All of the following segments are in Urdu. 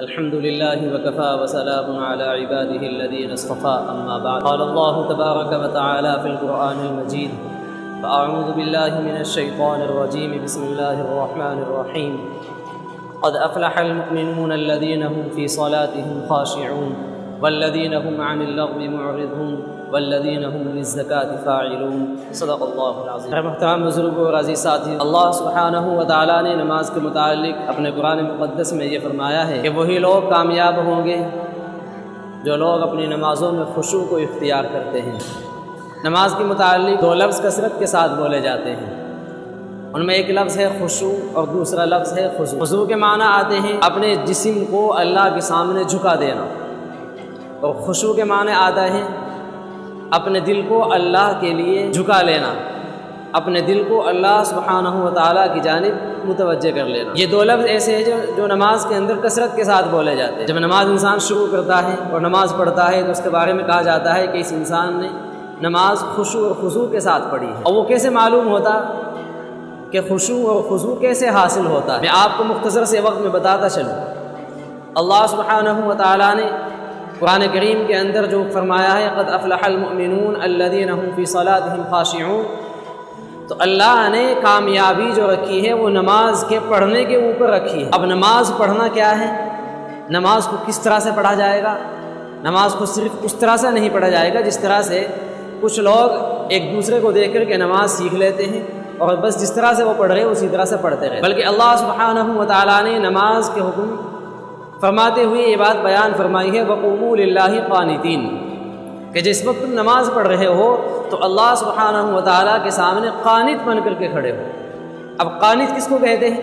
الحمد لله وكفى وسلام على عباده الذين اصطفى أما بعد. قال الله تبارك وتعالى في القرآن المجيد: فأعوذ بالله من الشيطان الرجيم بسم الله الرحمن الرحيم. قد أفلح المؤمنون الذين هم في صلاتهم خاشعون والذين هم عن اللغو معرضون والذین هم للزکاة فاعلون. صدق اللہ العظیم. محترم بزرگوں اور عزیز ساتھی، اللہ سبحانہ و تعالیٰ نے نماز کے متعلق اپنے قرآن مقدس میں یہ فرمایا ہے کہ وہی لوگ کامیاب ہوں گے جو لوگ اپنی نمازوں میں خشوع کو اختیار کرتے ہیں. نماز کے متعلق دو لفظ کثرت کے ساتھ بولے جاتے ہیں. ان میں ایک لفظ ہے خشوع اور دوسرا لفظ ہے خضوع. خضوع کے معنی آتے ہیں اپنے جسم کو اللہ کے سامنے جھکا دینا، اور خشوع کے معنی آتا ہے اپنے دل کو اللہ کے لیے جھکا لینا، اپنے دل کو اللہ سبحانہ و تعالیٰ کی جانب متوجہ کر لینا. یہ دو لفظ ایسے ہیں جو نماز کے اندر کثرت کے ساتھ بولے جاتے ہیں. جب نماز انسان شروع کرتا ہے اور نماز پڑھتا ہے تو اس کے بارے میں کہا جاتا ہے کہ اس انسان نے نماز خشوع اور خضوع کے ساتھ پڑھی ہے. اور وہ کیسے معلوم ہوتا کہ خشوع اور خضوع کیسے حاصل ہوتا ہے؟ میں آپ کو مختصر سے وقت میں بتاتا چلوں. اللہ سبحانہ و تعالیٰ نے قرآن کریم کے اندر جو فرمایا ہے قد افلح المؤمنون الذین هم فی صلاتهم خاشعون، تو اللہ نے کامیابی جو رکھی ہے وہ نماز کے پڑھنے کے اوپر رکھی ہے. اب نماز پڑھنا کیا ہے؟ نماز کو کس طرح سے پڑھا جائے گا؟ نماز کو صرف اس طرح سے نہیں پڑھا جائے گا جس طرح سے کچھ لوگ ایک دوسرے کو دیکھ کر کے نماز سیکھ لیتے ہیں اور بس جس طرح سے وہ پڑھ رہے اسی طرح سے پڑھتے رہے. بلکہ اللہ سبحانہ و تعالیٰ نے نماز کے حکم فرماتے ہوئے یہ بات بیان فرمائی ہے وَقُومُوا لِلَّهِ قَانِتِينَ، کہ جس وقت تم نماز پڑھ رہے ہو تو اللہ سبحانہ و تعالیٰ کے سامنے قانت بن کر کے کھڑے ہو. اب قانت کس کو کہتے ہیں؟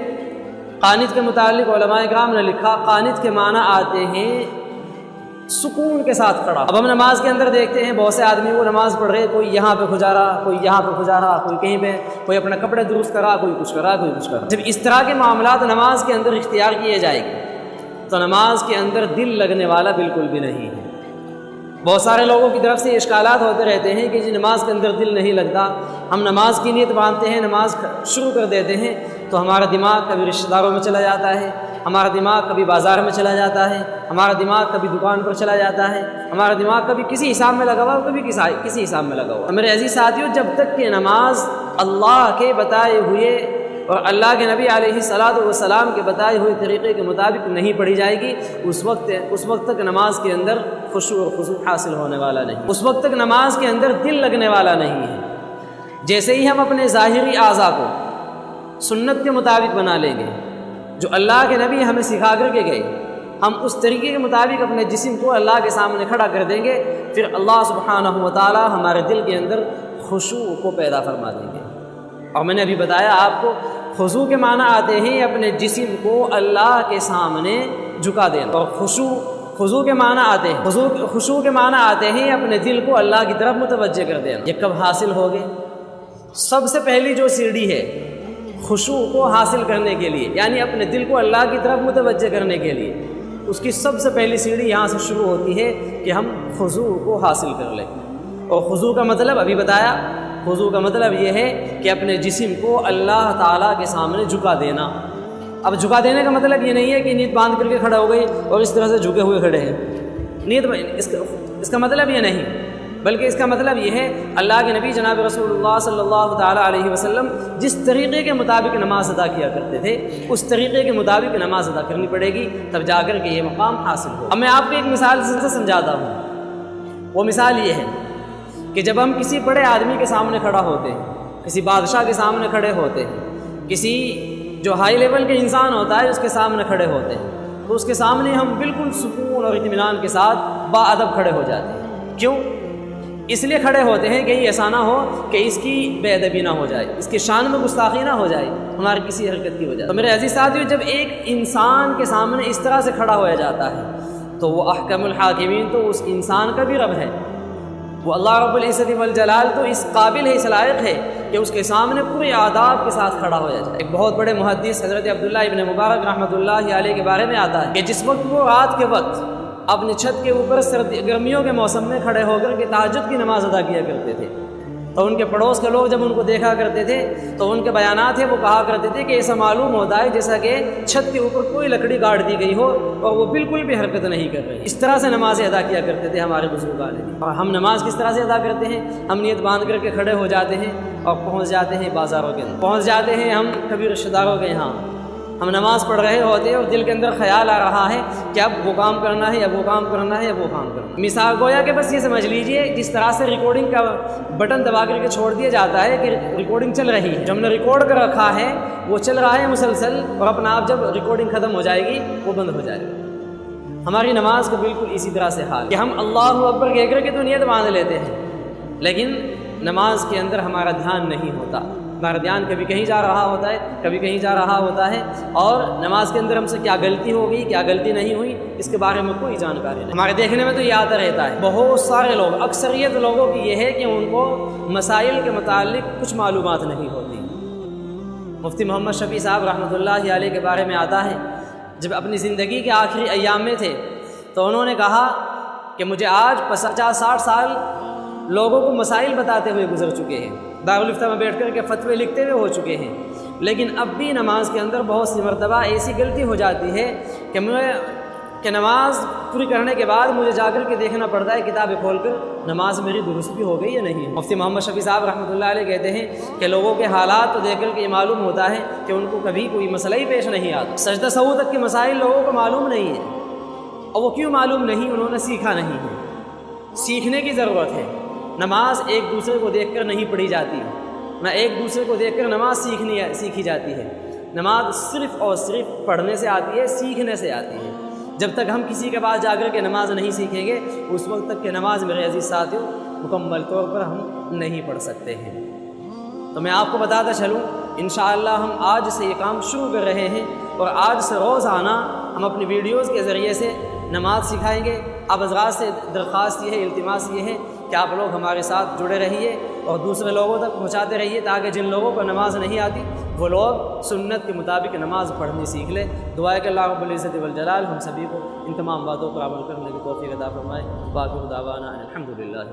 قانت کے متعلق علماء کرام نے لکھا قانت کے معنی آتے ہیں سکون کے ساتھ کھڑا. اب ہم نماز کے اندر دیکھتے ہیں بہت سے آدمی وہ نماز پڑھ رہے، کوئی یہاں پہ کھجا رہا، کوئی یہاں پہ کھجا رہا، کوئی کہیں پہ، کوئی اپنے کپڑے درست کرا، کوئی کچھ کرا، کوئی کچھ کرا. جب اس طرح کے معاملات نماز کے اندر اختیار کیے جائیں گے تو نماز کے اندر دل لگنے والا بالکل بھی نہیں ہے. بہت سارے لوگوں کی طرف سے اشکالات ہوتے رہتے ہیں کہ جی نماز کے اندر دل نہیں لگتا. ہم نماز کی نیت باندھتے ہیں، نماز شروع کر دیتے ہیں تو ہمارا دماغ کبھی رشتہ داروں میں چلا جاتا ہے، ہمارا دماغ کبھی بازار میں چلا جاتا ہے، ہمارا دماغ کبھی دکان پر چلا جاتا ہے، ہمارا دماغ کبھی کسی حساب میں لگا ہوا، کبھی کسی حساب میں لگا ہوا. میرے عزیز ساتھیوں، جب تک کہ نماز اللہ کے بتائے ہوئے اور اللہ کے نبی علیہ الصلاۃ والسلام کے بتائے ہوئے طریقے کے مطابق نہیں پڑھی جائے گی اس وقت تک نماز کے اندر خشوع اور خضوع حاصل ہونے والا نہیں. اس وقت تک نماز کے اندر دل لگنے والا نہیں ہے. جیسے ہی ہم اپنے ظاہری اعضاء کو سنت کے مطابق بنا لیں گے جو اللہ کے نبی ہمیں سکھا کر کے گئے، ہم اس طریقے کے مطابق اپنے جسم کو اللہ کے سامنے کھڑا کر دیں گے، پھر اللہ سبحانہ و تعالی ہمارے دل کے اندر خشوع کو پیدا فرما دیں گے. اور میں نے ابھی بتایا آپ کو خضوع کے معنی آتے ہیں اپنے جسم کو اللہ کے سامنے جھکا دینا، اور خضوع کے معنی آتے ہیں خشوع کے معنی آتے ہیں اپنے دل کو اللہ کی طرف متوجہ کر دینا. یہ کب حاصل ہوگے؟ سب سے پہلی جو سیڑھی ہے خشوع کو حاصل کرنے کے لیے، یعنی اپنے دل کو اللہ کی طرف متوجہ کرنے کے لیے، اس کی سب سے پہلی سیڑھی یہاں سے شروع ہوتی ہے کہ ہم خضوع کو حاصل کر لیں. اور خضوع کا مطلب ابھی بتایا، خضوع کا مطلب یہ ہے کہ اپنے جسم کو اللہ تعالیٰ کے سامنے جھکا دینا. اب جھکا دینے کا مطلب یہ نہیں ہے کہ نیت باندھ کر کے کھڑا ہو گئی اور اس طرح سے جھکے ہوئے کھڑے ہیں. نیت اس کا مطلب یہ نہیں، بلکہ اس کا مطلب یہ ہے اللہ کے نبی جناب رسول اللہ صلی اللہ تعالیٰ علیہ وسلم جس طریقے کے مطابق نماز ادا کیا کرتے تھے اس طریقے کے مطابق نماز ادا کرنی پڑے گی، تب جا کر کے یہ مقام حاصل ہو. اب میں آپ کو ایک مثال سے سمجھاتا ہوں. وہ مثال یہ ہے کہ جب ہم کسی بڑے آدمی کے سامنے کھڑا ہوتے ہیں، کسی بادشاہ کے سامنے کھڑے ہوتے ہیں، کسی جو ہائی لیول کے انسان ہوتا ہے اس کے سامنے کھڑے ہوتے ہیں، تو اس کے سامنے ہم بالکل سکون اور اطمینان کے ساتھ باادب کھڑے ہو جاتے ہیں. کیوں؟ اس لیے کھڑے ہوتے ہیں کہ یہ ایسا نہ ہو کہ اس کی بے ادبی نہ ہو جائے، اس کی شان میں گستاخی نہ ہو جائے ہماری کسی حرکت کی وجہ سے. تو میرے عزیز ساتھیو، جب ایک انسان کے سامنے اس طرح سے کھڑا ہوا جاتا ہے تو وہ احکم الحاکمین تو اس انسان کا بھی رب ہے، وہ اللہ رب العزت والجلال تو اس قابل ہے، اس لائق ہے کہ اس کے سامنے پورے آداب کے ساتھ کھڑا ہو جائے. ایک بہت بڑے محدث حضرت عبداللہ ابن مبارک رحمۃ اللہ علیہ کے بارے میں آتا ہے کہ جس وقت وہ رات کے وقت اپنی چھت کے اوپر گرمیوں کے موسم میں کھڑے ہو کر کے تہجد کی نماز ادا کیا کرتے تھے تو ان کے پڑوس کے لوگ جب ان کو دیکھا کرتے تھے تو ان کے بیانات ہیں وہ کہا کرتے تھے کہ ایسا معلوم ہوتا ہے جیسا کہ چھت کے اوپر کوئی لکڑی گاڑ دی گئی ہو اور وہ بالکل بھی حرکت نہیں کر رہی۔ اس طرح سے نمازیں ادا کیا کرتے تھے ہمارے بزرگان نے۔ اور ہم نماز کس طرح سے ادا کرتے ہیں؟ ہم نیت باندھ کر کے کھڑے ہو جاتے ہیں اور پہنچ جاتے ہیں بازاروں کے اندر، پہنچ جاتے ہیں ہم کبھی رشتہ داروں کے یہاں، ہم نماز پڑھ رہے ہوتے ہیں اور دل کے اندر خیال آ رہا ہے کہ اب وہ کام کرنا ہے، اب وہ کام کرنا ہے، اب وہ کام کرنا ہے۔ مثال گویا کہ بس یہ سمجھ لیجئے جس طرح سے ریکارڈنگ کا بٹن دبا کر کے چھوڑ دیا جاتا ہے کہ ریکارڈنگ چل رہی ہے، جو ہم نے ریکارڈ کر رکھا ہے وہ چل رہا ہے مسلسل، اور اپنا آپ جب ریکارڈنگ ختم ہو جائے گی وہ بند ہو جائے گا۔ ہماری نماز کا بالکل اسی طرح سے حال کہ ہم اللہ اکبر کہہ کر کے تو نیت باندھ لیتے ہیں، لیکن نماز کے اندر ہمارا دھیان نہیں ہوتا۔ ہمارا دھیان کبھی کہیں جا رہا ہوتا ہے، کبھی کہیں جا رہا ہوتا ہے، اور نماز کے اندر ہم سے کیا غلطی ہو گئی، کیا غلطی نہیں ہوئی، اس کے بارے میں کوئی جانکاری نہیں۔ ہمارے دیکھنے میں تو یہ آتا رہتا ہے، بہت سارے لوگ، اکثریت لوگوں کی یہ ہے کہ ان کو مسائل کے متعلق کچھ معلومات نہیں ہوتی۔ مفتی محمد شفیع صاحب رحمۃ اللہ علیہ کے بارے میں آتا ہے، جب اپنی زندگی کے آخری ایام میں تھے تو انہوں نے کہا کہ مجھے آج 50-60 سال لوگوں کو مسائل بتاتے ہوئے گزر چکے ہیں، دارالفتہ میں بیٹھ کر کے فتوے لکھتے ہوئے ہو چکے ہیں، لیکن اب بھی نماز کے اندر بہت سی مرتبہ ایسی غلطی ہو جاتی ہے کہ نماز پوری کرنے کے بعد مجھے جا کر کے دیکھنا پڑتا ہے کتابیں کھول کر نماز میری درست بھی ہو گئی یا نہیں۔ مفتی محمد شفیع صاحب رحمۃ اللہ علیہ کہتے ہیں کہ لوگوں کے حالات تو دیکھ کر کے یہ معلوم ہوتا ہے کہ ان کو کبھی کوئی مسئلہ ہی پیش نہیں آتا۔ سجدہ سہو تک کے مسائل لوگوں کو معلوم نہیں ہے، اور وہ کیوں معلوم نہیں؟ انہوں نے سیکھا نہیں ہے۔ سیکھنے کی ضرورت ہے۔ نماز ایک دوسرے کو دیکھ کر نہیں پڑھی جاتی، نہ ایک دوسرے کو دیکھ کر نماز سیکھی جاتی ہے۔ نماز صرف اور صرف پڑھنے سے آتی ہے، سیکھنے سے آتی ہے۔ جب تک ہم کسی کے پاس جا کر کے نماز نہیں سیکھیں گے اس وقت تک کہ نماز میرے عزیز ساتھیوں مکمل طور پر ہم نہیں پڑھ سکتے ہیں۔ تو میں آپ کو بتاتا چلوں، انشاءاللہ ہم آج سے یہ کام شروع کر رہے ہیں، اور آج سے روزانہ ہم اپنی ویڈیوز کے ذریعے سے نماز سکھائیں گے۔ آپ حضرات سے درخواست یہ ہے، التماس یہ ہے کہ آپ لوگ ہمارے ساتھ جڑے رہیے اور دوسرے لوگوں تک پہنچاتے رہیے، تاکہ جن لوگوں کو نماز نہیں آتی وہ لوگ سنت کے مطابق نماز پڑھنی سیکھ لیں۔ دعا ہے کہ اللہ رب العزت والجلال ہم سبھی کو ان تمام باتوں پر عمل کرنے کی توفیق عطا فرمائے۔ باقی دعوانا الحمدللہ۔